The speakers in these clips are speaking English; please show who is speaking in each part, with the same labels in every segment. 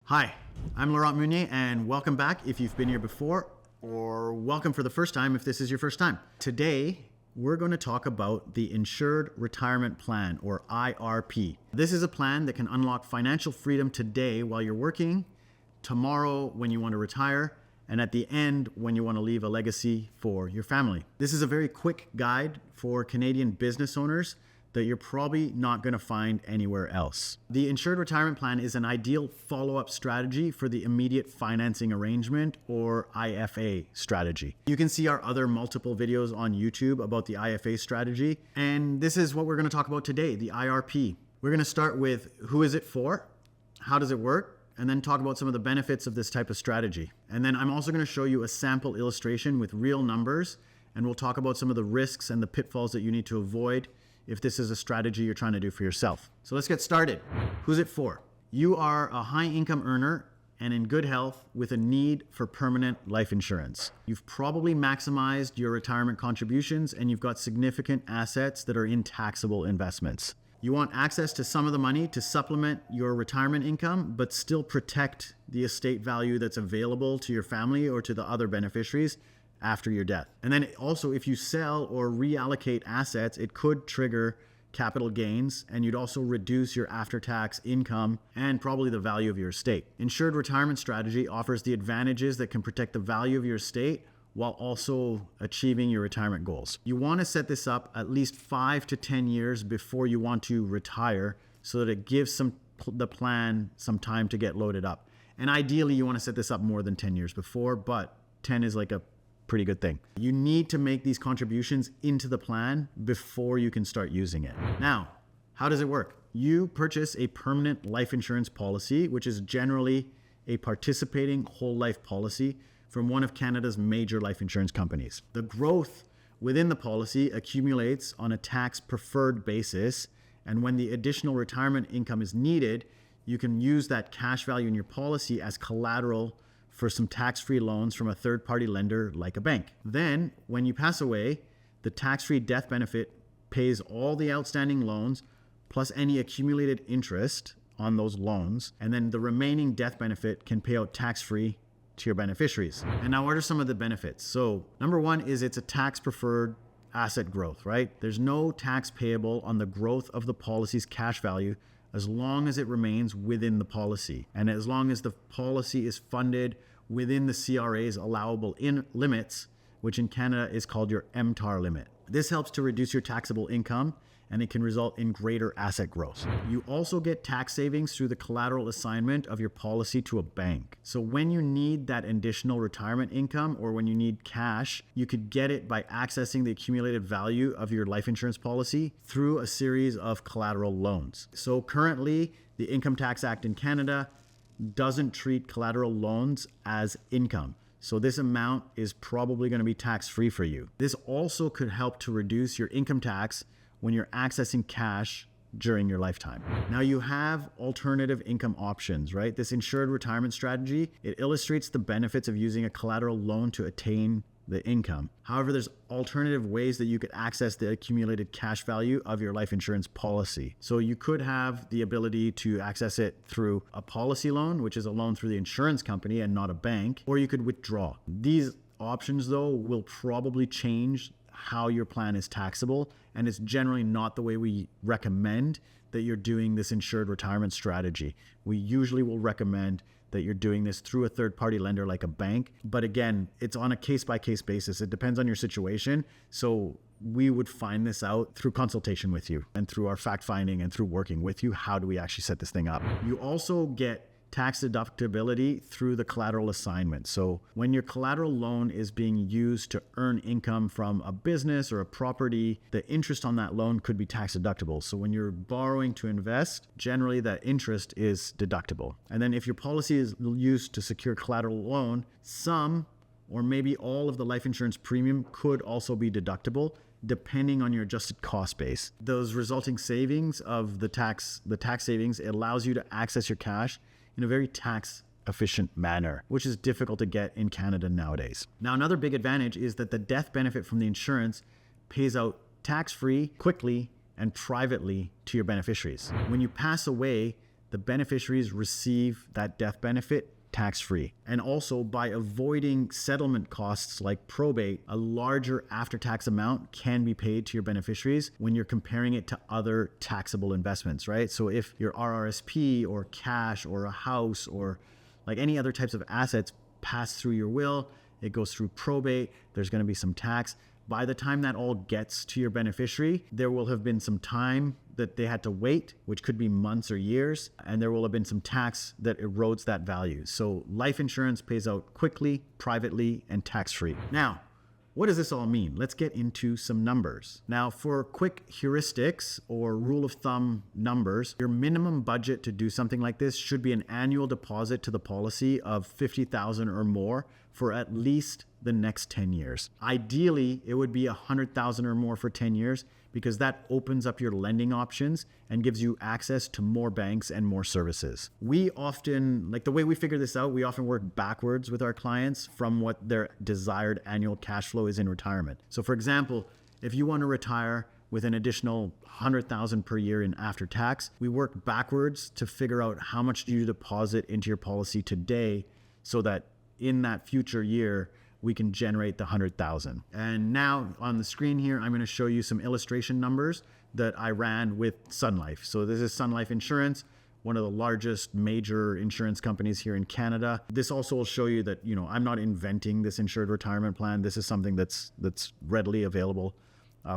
Speaker 1: Hi, I'm Laurent Meunier, and welcome back if you've been here before, or welcome for the first time if this is your first time. Today, we're going to talk about the Insured Retirement Plan, or IRP. This is a plan that can unlock financial freedom today while you're working, tomorrow when you want to retire, and at the end when you want to leave a legacy for your family. This is a very quick guide for Canadian business owners that you're probably not going to find anywhere else. The Insured Retirement Plan is an ideal follow-up strategy for the immediate financing arrangement, or IFA strategy. You can see our other multiple videos on YouTube about the IFA strategy, and this is what we're going to talk about today, the IRP. We're going to start with who is it for, how does it work, and then talk about some of the benefits of this type of strategy. And then I'm also going to show you a sample illustration with real numbers, and we'll talk about some of the risks and the pitfalls that you need to avoid if this is a strategy you're trying to do for yourself. So let's get started. Who's it for? You are a high income earner and in good health with a need for permanent life insurance. You've probably maximized your retirement contributions and you've got significant assets that are in taxable investments. You want access to some of the money to supplement your retirement income, but still protect the estate value that's available to your family or to the other beneficiaries after your death. And then also, if you sell or reallocate assets, it could trigger capital gains, and you'd also reduce your after-tax income and probably the value of your estate. Insured Retirement Strategy offers the advantages that can protect the value of your estate while also achieving your retirement goals. You want to set this up at least 5 to 10 years before you want to retire so that it gives the plan some time to get loaded up. And ideally, you want to set this up more than 10 years before, but 10 is like a pretty good thing. You need to make these contributions into the plan before you can start using it. Now, how does it work? You purchase a permanent life insurance policy, which is generally a participating whole life policy from one of Canada's major life insurance companies. The growth within the policy accumulates on a tax preferred basis, and when the additional retirement income is needed, you can use that cash value in your policy as collateral for some tax-free loans from a third-party lender like a bank. Then, when you pass away, the tax-free death benefit pays all the outstanding loans plus any accumulated interest on those loans, and then the remaining death benefit can pay out tax-free to your beneficiaries. And now, what are some of the benefits? So, number one is it's a tax-preferred asset growth, right? There's no tax payable on the growth of the policy's cash value as long as it remains within the policy, and as long as the policy is funded within the CRA's allowable limits, which in Canada is called your MTAR limit. This helps to reduce your taxable income, and it can result in greater asset growth. You also get tax savings through the collateral assignment of your policy to a bank. So when you need that additional retirement income or when you need cash, you could get it by accessing the accumulated value of your life insurance policy through a series of collateral loans. So currently, the Income Tax Act in Canada doesn't treat collateral loans as income. So this amount is probably going to be tax-free for you. This also could help to reduce your income tax when you're accessing cash during your lifetime. Now you have alternative income options, right? This insured retirement strategy, it illustrates the benefits of using a collateral loan to attain the income. However, there's alternative ways that you could access the accumulated cash value of your life insurance policy. So you could have the ability to access it through a policy loan, which is a loan through the insurance company and not a bank, or you could withdraw. These options, though, will probably change how your plan is taxable, and it's generally not the way we recommend that you're doing this insured retirement strategy. We usually will recommend that you're doing this through a third-party lender like a bank, but again, it's on a case-by-case basis. It depends on your situation, so we would find this out through consultation with you and through our fact-finding and through working with you. How do we actually set this thing up? You also get tax deductibility through the collateral assignment. So when your collateral loan is being used to earn income from a business or a property, the interest on that loan could be tax deductible. So when you're borrowing to invest, generally that interest is deductible. And then if your policy is used to secure collateral loan, some or maybe all of the life insurance premium could also be deductible depending on your adjusted cost base. Those resulting savings of the tax savings, it allows you to access your cash in a very tax efficient manner, which is difficult to get in Canada nowadays. Now, another big advantage is that the death benefit from the insurance pays out tax-free, quickly, and privately to your beneficiaries. When you pass away, the beneficiaries receive that death benefit tax-free. And also, by avoiding settlement costs like probate, a larger after-tax amount can be paid to your beneficiaries when you're comparing it to other taxable investments, right? So if your RRSP or cash or a house or like any other types of assets pass through your will, it goes through probate, there's going to be some tax. By the time that all gets to your beneficiary, there will have been some time that they had to wait, which could be months or years, and there will have been some tax that erodes that value. So life insurance pays out quickly, privately, and tax-free. Now, what does this all mean? Let's get into some numbers. Now, for quick heuristics or rule of thumb numbers, your minimum budget to do something like this should be an annual deposit to the policy of $50,000 or more for at least the next 10 years. Ideally, it would be $100,000 or more for 10 years because that opens up your lending options and gives you access to more banks and more services. We often, like the way we figure this out, we often work backwards with our clients from what their desired annual cash flow is in retirement. So for example, if you want to retire with an additional $100,000 per year in after tax, we work backwards to figure out how much do you deposit into your policy today so that in that future year, we can generate the 100,000. And now on the screen here, I'm going to show you some illustration numbers that I ran with Sun Life. So this is Sun Life Insurance, one of the largest major insurance companies here in Canada. This also will show you that, I'm not inventing this insured retirement plan. This is something that's readily available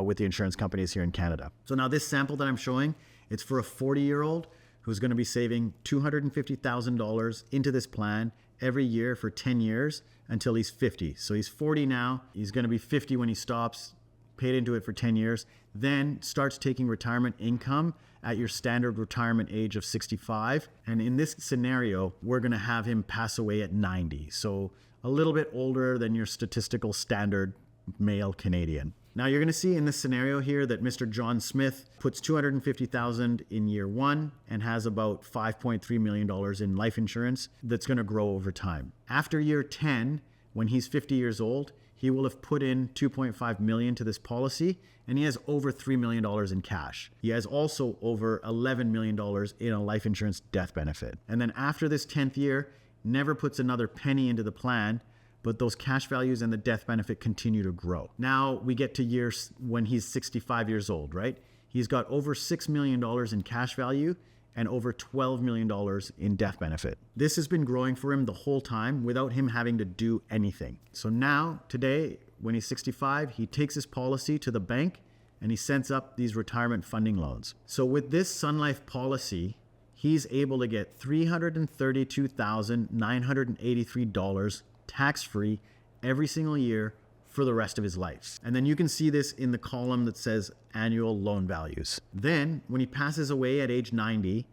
Speaker 1: with the insurance companies here in Canada. So now this sample that I'm showing, it's for a 40-year-old who's going to be saving $250,000 into this plan every year for 10 years until he's 50. So he's 40 now. He's going to be 50 when he stops, paid into it for 10 years, then starts taking retirement income at your standard retirement age of 65. And in this scenario, we're going to have him pass away at 90. So a little bit older than your statistical standard male Canadian. Now you're going to see in this scenario here that Mr. John Smith puts $250,000 in year one and has about $5.3 million in life insurance that's going to grow over time. After year 10, when he's 50 years old, he will have put in $2.5 million to this policy and he has over $3 million in cash. He has also over $11 million in a life insurance death benefit. And then after this 10th year, never puts another penny into the plan, but those cash values and the death benefit continue to grow. Now we get to years when he's 65 years old, right? He's got over $6 million in cash value and over $12 million in death benefit. This has been growing for him the whole time without him having to do anything. So now, today, when he's 65, he takes his policy to the bank and he sends up these retirement funding loans. So with this Sun Life policy, he's able to get $332,983 tax-free every single year for the rest of his life. And then you can see this in the column that says annual loan values. Then when he passes away at age 90,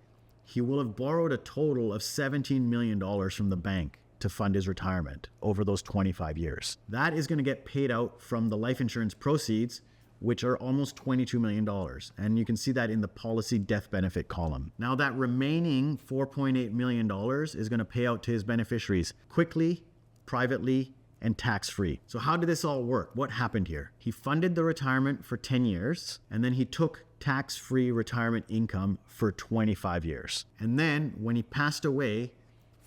Speaker 1: he will have borrowed a total of $17 million from the bank to fund his retirement over those 25 years. That is going to get paid out from the life insurance proceeds, which are almost $22 million. And you can see that in the policy death benefit column. Now that remaining $4.8 million is going to pay out to his beneficiaries quickly, privately, and tax-free. So how did this all work? What happened here? He funded the retirement for 10 years, and then he took tax-free retirement income for 25 years. And then when he passed away,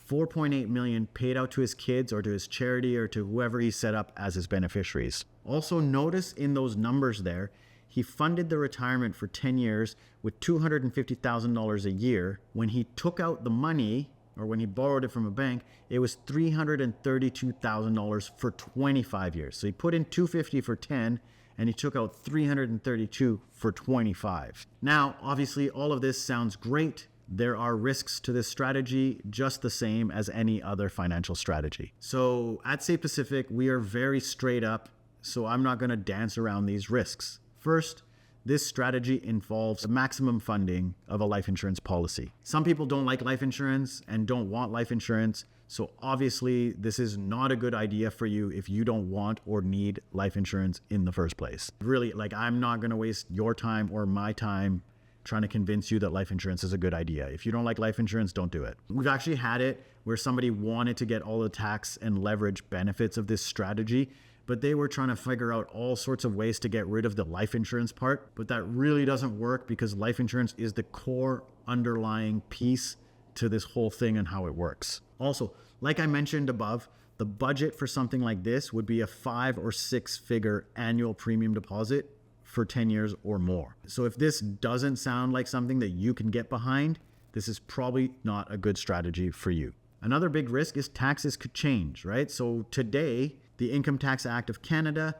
Speaker 1: $4.8 million paid out to his kids or to his charity or to whoever he set up as his beneficiaries. Also notice in those numbers there, he funded the retirement for 10 years with $250,000 a year. When he took out the money, or when he borrowed it from a bank, it was $332,000 for 25 years. So he put in $250 for 10 and he took out $332 for 25. Now, obviously all of this sounds great. There are risks to this strategy just the same as any other financial strategy. So at Save Pacific, we are very straight up, so I'm not going to dance around these risks. First, this strategy involves maximum funding of a life insurance policy. Some people don't like life insurance and don't want life insurance. So obviously this is not a good idea for you if you don't want or need life insurance in the first place. Really, I'm not going to waste your time or my time trying to convince you that life insurance is a good idea. If you don't like life insurance, don't do it. We've actually had it where somebody wanted to get all the tax and leverage benefits of this strategy, but they were trying to figure out all sorts of ways to get rid of the life insurance part. But that really doesn't work because life insurance is the core underlying piece to this whole thing and how it works. Also, like I mentioned above, the budget for something like this would be a 5 or 6 figure annual premium deposit for 10 years or more. So if this doesn't sound like something that you can get behind, this is probably not a good strategy for you. Another big risk is taxes could change, right? So today, the Income Tax Act of Canada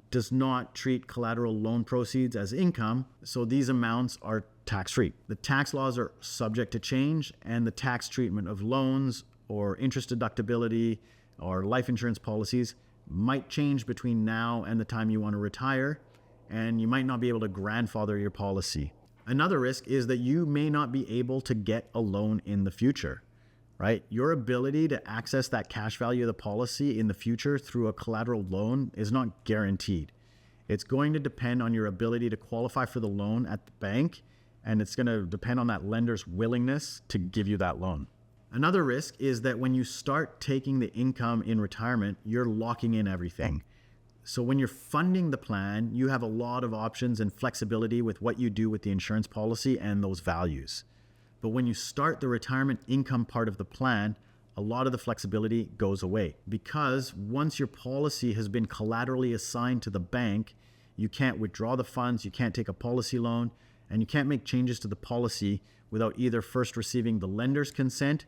Speaker 1: does not treat collateral loan proceeds as income, so these amounts are tax-free. The tax laws are subject to change, and the tax treatment of loans or interest deductibility or life insurance policies might change between now and the time you want to retire, and you might not be able to grandfather your policy. Another risk is that you may not be able to get a loan in the future, right? Your ability to access that cash value of the policy in the future through a collateral loan is not guaranteed. It's going to depend on your ability to qualify for the loan at the bank, and it's going to depend on that lender's willingness to give you that loan. Another risk is that when you start taking the income in retirement, you're locking in everything. So when you're funding the plan, you have a lot of options and flexibility with what you do with the insurance policy and those values. But when you start the retirement income part of the plan, a lot of the flexibility goes away, because once your policy has been collaterally assigned to the bank, you can't withdraw the funds, you can't take a policy loan, and you can't make changes to the policy without either first receiving the lender's consent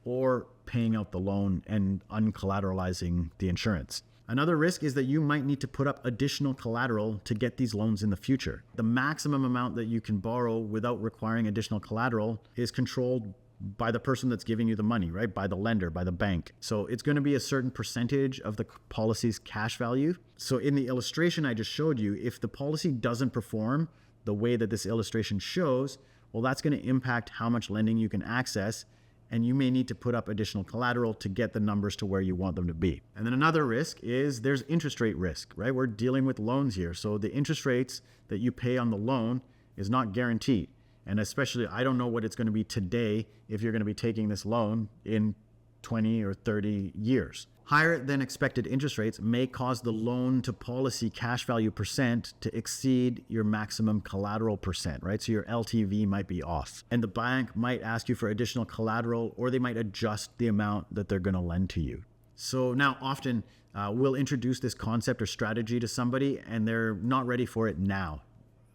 Speaker 1: or paying out the loan and uncollateralizing the insurance. Another risk is that you might need to put up additional collateral to get these loans in the future. The maximum amount that you can borrow without requiring additional collateral is controlled by the person that's giving you the money, right? By the lender, by the bank. So it's going to be a certain percentage of the policy's cash value. So in the illustration I just showed you, if the policy doesn't perform the way that this illustration shows, well, that's going to impact how much lending you can access, and you may need to put up additional collateral to get the numbers to where you want them to be. And then another risk is there's interest rate risk, right? We're dealing with loans here. So the interest rates that you pay on the loan is not guaranteed. And especially, I don't know what it's going to be today if you're going to be taking this loan in 20 or 30 years. Higher than expected interest rates may cause the loan to policy cash value percent to exceed your maximum collateral percent, right? So your LTV might be off. And the bank might ask you for additional collateral, or they might adjust the amount that they're going to lend to you. So now often we'll introduce this concept or strategy to somebody and they're not ready for it now.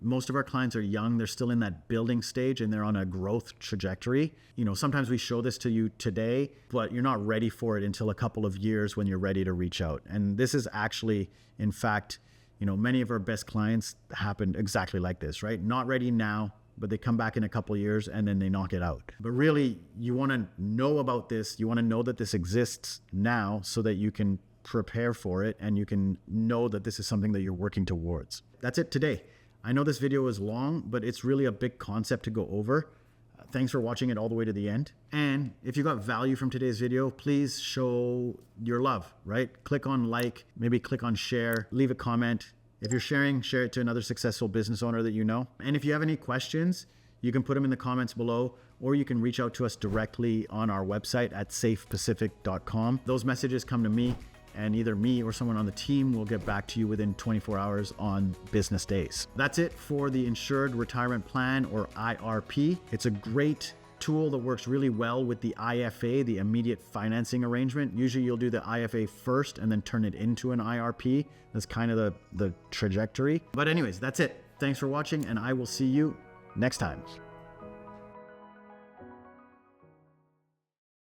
Speaker 1: Most of our clients are young, they're still in that building stage and they're on a growth trajectory. You know, sometimes we show this to you today, but you're not ready for it until a couple of years when you're ready to reach out. And this is actually, in fact, you know, many of our best clients happened exactly like this, right? Not ready now, but they come back in a couple of years and then they knock it out. But really, you want to know about this. You want to know that this exists now so that you can prepare for it and you can know that this is something that you're working towards. That's it today. I know this video is long, but it's really a big concept to go over. Thanks for watching it all the way to the end. And if you got value from today's video, please show your love, right? Click on like, maybe click on share, leave a comment. If you're sharing, share it to another successful business owner that you know. And if you have any questions, you can put them in the comments below, or you can reach out to us directly on our website at safepacific.com. Those messages come to me, and either me or someone on the team will get back to you within 24 hours on business days. That's it for the Insured Retirement Plan, or IRP. It's a great tool that works really well with the IFA, the immediate financing arrangement. Usually you'll do the IFA first and then turn it into an IRP. That's kind of the trajectory. But anyways, that's it. Thanks for watching, and I will see you next time.